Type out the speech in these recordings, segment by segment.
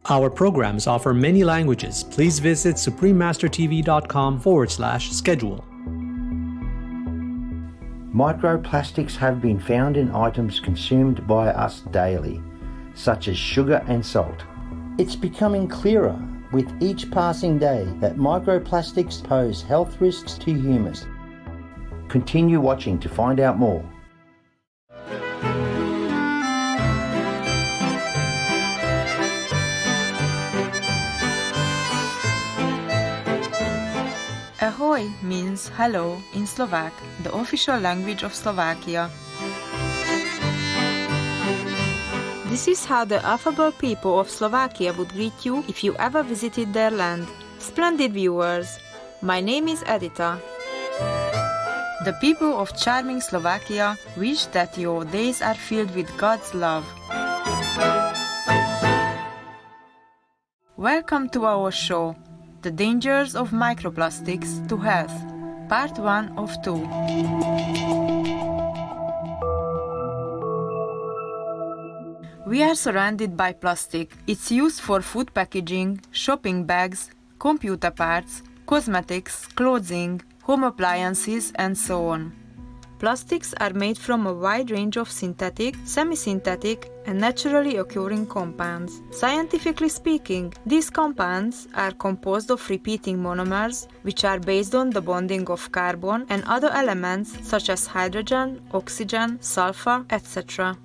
Our programs offer many languages. Please visit suprememastertv.com/schedule. Microplastics have been found in items consumed by us daily, such as sugar and salt. It's becoming clearer with each passing day that microplastics pose health risks to humans. Continue watching to find out more. Ahoy means hello in Slovak, the official language of Slovakia. This is how the affable people of Slovakia would greet you if you ever visited their land. Splendid viewers, my name is Edita. The people of charming Slovakia wish that your days are filled with God's love. Welcome to our show, The Dangers of Microplastics to Health, Part 1 of 2. We are surrounded by plastic. It's used for food packaging, shopping bags, computer parts, cosmetics, clothing, home appliances, and so on. Plastics are made from a wide range of synthetic, semi-synthetic, and naturally occurring compounds. Scientifically speaking, these compounds are composed of repeating monomers, which are based on the bonding of carbon and other elements such as hydrogen, oxygen, sulfur, etc.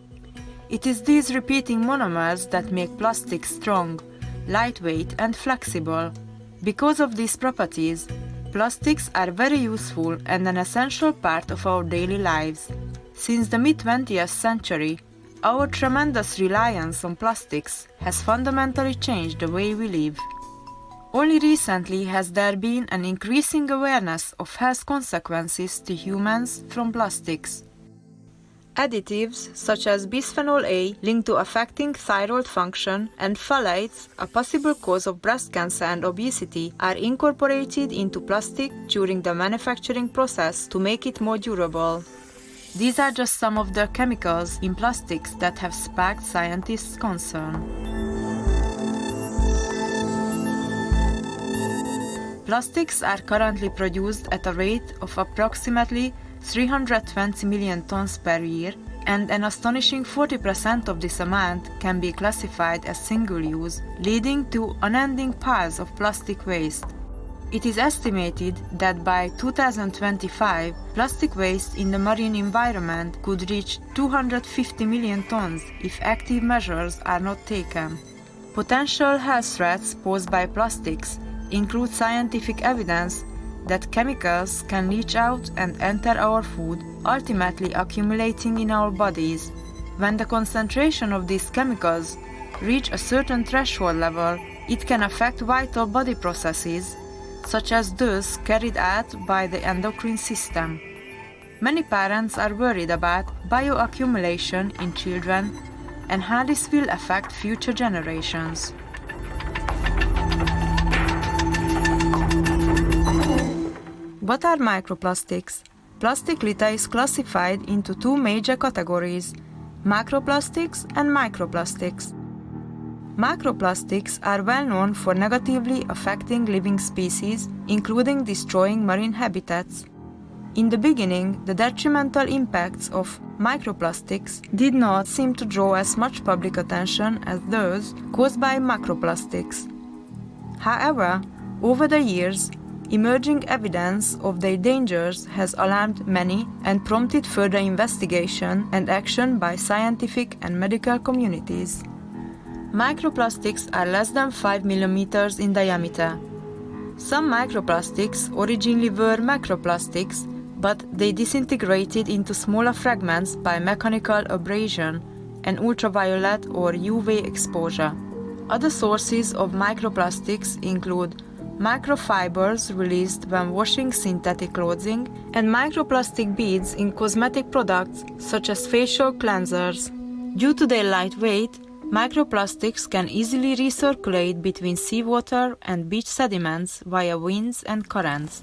It is these repeating monomers that make plastic strong, lightweight, and flexible. Because of these properties, plastics are very useful and an essential part of our daily lives. Since the mid-20th century, our tremendous reliance on plastics has fundamentally changed the way we live. Only recently has there been an increasing awareness of health consequences to humans from plastics. Additives such as bisphenol A linked to affecting thyroid function and phthalates, a possible cause of breast cancer and obesity, are incorporated into plastic during the manufacturing process to make it more durable. These are just some of the chemicals in plastics that have sparked scientists' concern. Plastics are currently produced at a rate of approximately 320 million tons per year, and an astonishing 40% of this amount can be classified as single-use, leading to unending piles of plastic waste. It is estimated that by 2025, plastic waste in the marine environment could reach 250 million tons if active measures are not taken. Potential health threats posed by plastics include scientific evidence that chemicals can leach out and enter our food, ultimately accumulating in our bodies. When the concentration of these chemicals reach a certain threshold level, it can affect vital body processes, such as those carried out by the endocrine system. Many parents are worried about bioaccumulation in children and how this will affect future generations. What are microplastics? Plastic litter is classified into two major categories: macroplastics and microplastics. Microplastics are well known for negatively affecting living species, including destroying marine habitats. In the beginning, the detrimental impacts of microplastics did not seem to draw as much public attention as those caused by macroplastics. However, over the years, emerging evidence of their dangers has alarmed many and prompted further investigation and action by scientific and medical communities. Microplastics are less than 5 millimeters in diameter. Some microplastics originally were macroplastics, but they disintegrated into smaller fragments by mechanical abrasion and ultraviolet or UV exposure. Other sources of microplastics include microfibers released when washing synthetic clothing, and microplastic beads in cosmetic products such as facial cleansers. Due to their light weight, microplastics can easily recirculate between seawater and beach sediments via winds and currents.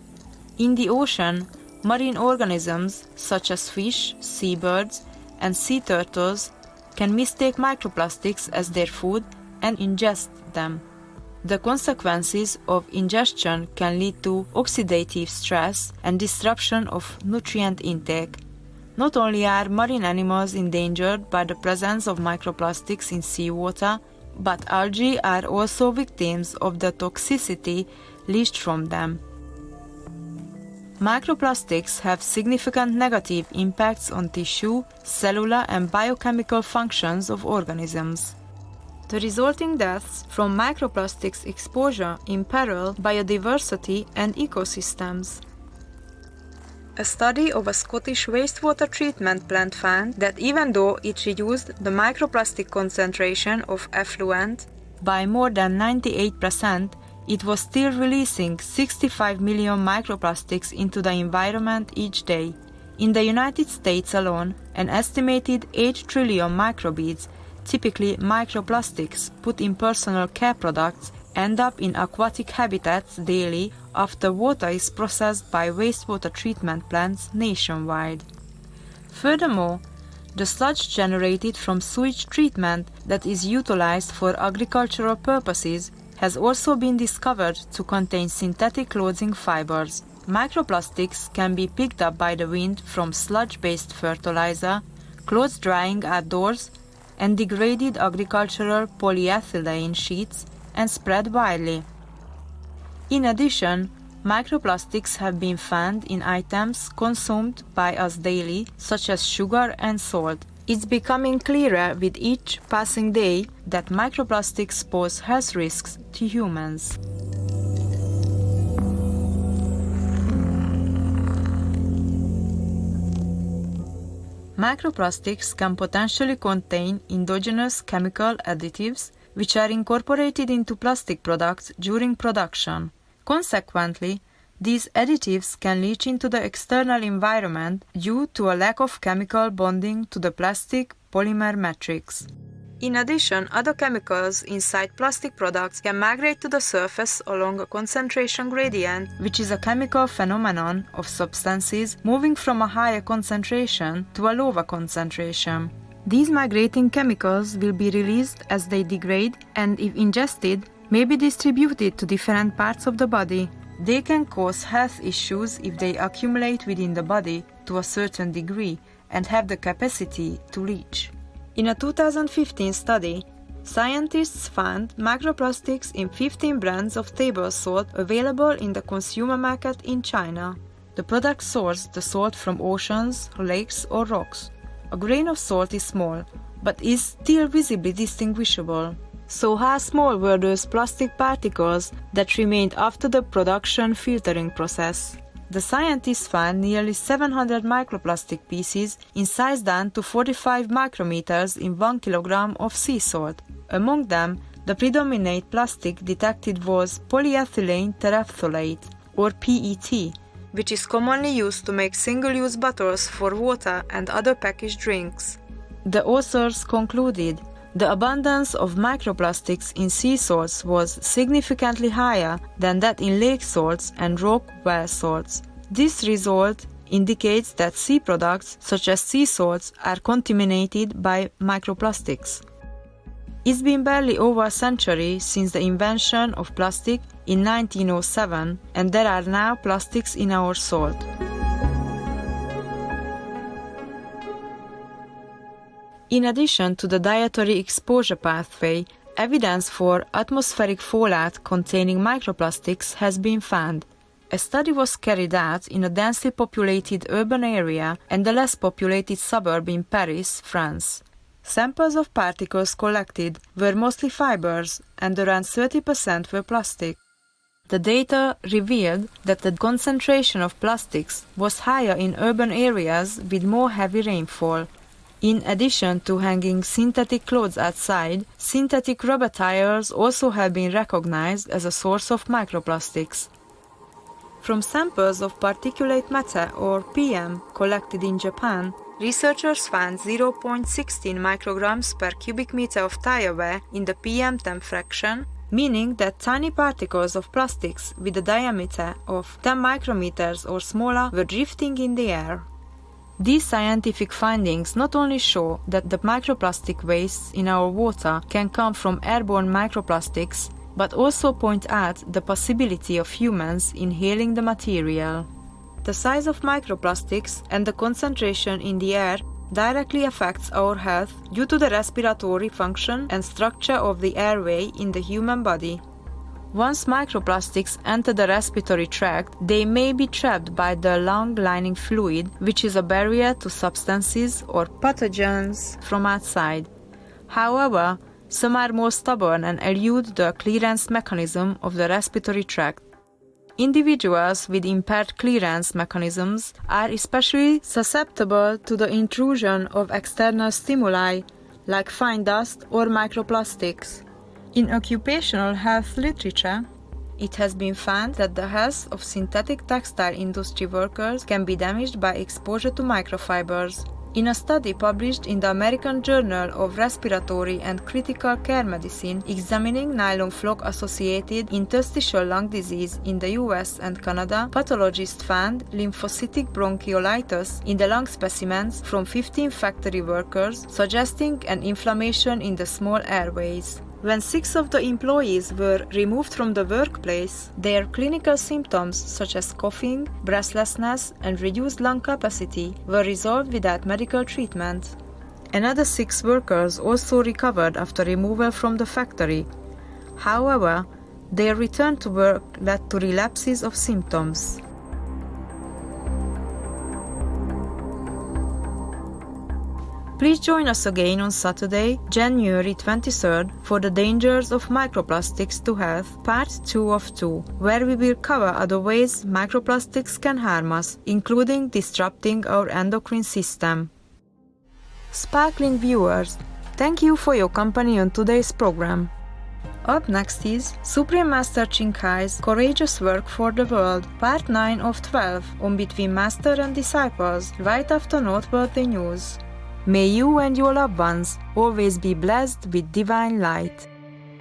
In the ocean, marine organisms such as fish, seabirds, and sea turtles can mistake microplastics as their food and ingest them. The consequences of ingestion can lead to oxidative stress and disruption of nutrient intake. Not only are marine animals endangered by the presence of microplastics in seawater, but algae are also victims of the toxicity leached from them. Microplastics have significant negative impacts on tissue, cellular and biochemical functions of organisms. The resulting deaths from microplastics exposure imperil biodiversity and ecosystems. A study of a Scottish wastewater treatment plant found that even though it reduced the microplastic concentration of effluent by more than 98%, it was still releasing 65 million microplastics into the environment each day. In the United States alone, an estimated 8 trillion microbeads, typically microplastics put in personal care products, end up in aquatic habitats daily after water is processed by wastewater treatment plants nationwide. Furthermore, the sludge generated from sewage treatment that is utilized for agricultural purposes has also been discovered to contain synthetic clothing fibers. Microplastics can be picked up by the wind from sludge-based fertilizer, clothes drying outdoors, and degraded agricultural polyethylene sheets and spread widely. In addition, microplastics have been found in items consumed by us daily, such as sugar and salt. It's becoming clearer with each passing day that microplastics pose health risks to humans. Microplastics can potentially contain endogenous chemical additives which are incorporated into plastic products during production. Consequently, these additives can leach into the external environment due to a lack of chemical bonding to the plastic polymer matrix. In addition, other chemicals inside plastic products can migrate to the surface along a concentration gradient, which is a chemical phenomenon of substances moving from a higher concentration to a lower concentration. These migrating chemicals will be released as they degrade and, if ingested, may be distributed to different parts of the body. They can cause health issues if they accumulate within the body to a certain degree and have the capacity to leach. In a 2015 study, scientists found microplastics in 15 brands of table salt available in the consumer market in China. The product sourced the salt from oceans, lakes, or rocks. A grain of salt is small, but is still visibly distinguishable. So how small were those plastic particles that remained after the production filtering process? The scientists found nearly 700 microplastic pieces in size down to 45 micrometers in 1 kilogram of sea salt. Among them, the predominant plastic detected was polyethylene terephthalate, or PET, which is commonly used to make single-use bottles for water and other packaged drinks. The authors concluded the abundance of microplastics in sea salts was significantly higher than that in lake salts and rock well salts. This result indicates that sea products such as sea salts are contaminated by microplastics. It's been barely over a century since the invention of plastic in 1907, and there are now plastics in our salt. In addition to the dietary exposure pathway, evidence for atmospheric fallout containing microplastics has been found. A study was carried out in a densely populated urban area and a less populated suburb in Paris, France. Samples of particles collected were mostly fibers, and around 30% were plastic. The data revealed that the concentration of plastics was higher in urban areas with more heavy rainfall. In addition to hanging synthetic clothes outside, synthetic rubber tires also have been recognized as a source of microplastics. From samples of particulate matter, or PM, collected in Japan, researchers found 0.16 micrograms per cubic meter of tire wear in the PM10 fraction, meaning that tiny particles of plastics with a diameter of 10 micrometers or smaller were drifting in the air. These scientific findings not only show that the microplastic wastes in our water can come from airborne microplastics, but also point out the possibility of humans inhaling the material. The size of microplastics and the concentration in the air directly affects our health due to the respiratory function and structure of the airway in the human body. Once microplastics enter the respiratory tract, they may be trapped by the lung lining fluid, which is a barrier to substances or pathogens from outside. However, some are more stubborn and elude the clearance mechanism of the respiratory tract. Individuals with impaired clearance mechanisms are especially susceptible to the intrusion of external stimuli like fine dust or microplastics. In occupational health literature, it has been found that the health of synthetic textile industry workers can be damaged by exposure to microfibers. In a study published in the American Journal of Respiratory and Critical Care Medicine examining nylon flock-associated interstitial lung disease in the US and Canada, pathologists found lymphocytic bronchiolitis in the lung specimens from 15 factory workers, suggesting an inflammation in the small airways. When 6 of the employees were removed from the workplace, their clinical symptoms such as coughing, breathlessness, and reduced lung capacity were resolved without medical treatment. Another 6 workers also recovered after removal from the factory. However, their return to work led to relapses of symptoms. Please join us again on Saturday, January 23rd for the dangers of microplastics to health, part 2 of 2, where we will cover other ways microplastics can harm us, including disrupting our endocrine system. Sparkling viewers, thank you for your company on today's program. Up next is Supreme Master Ching Hai's Courageous Work for the World, part 9 of 12 on Between Master and Disciples, right after noteworthy news. May you and your loved ones always be blessed with divine light.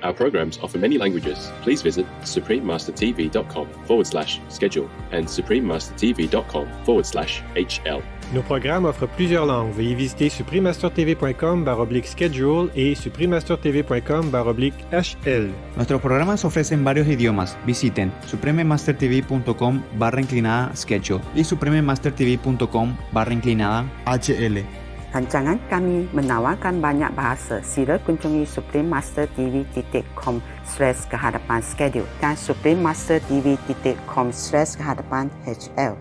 Our programs offer many languages. Please visit suprememastertv.com/schedule and suprememastertv.com/HL. Nos programmes offrent plusieurs langues. Veuillez visiter suprememastertv.com/schedule et suprememastertv.com/HL. Nuestros programas ofrecen varios idiomas. Visiten suprememastertv.com/schedule y suprememastertv.com/HL. Rancangan kami menawarkan banyak bahasa. Sila kunjungi suprememastertv.com/kehadapan schedule dan suprememastertv.com/kehadapan HL.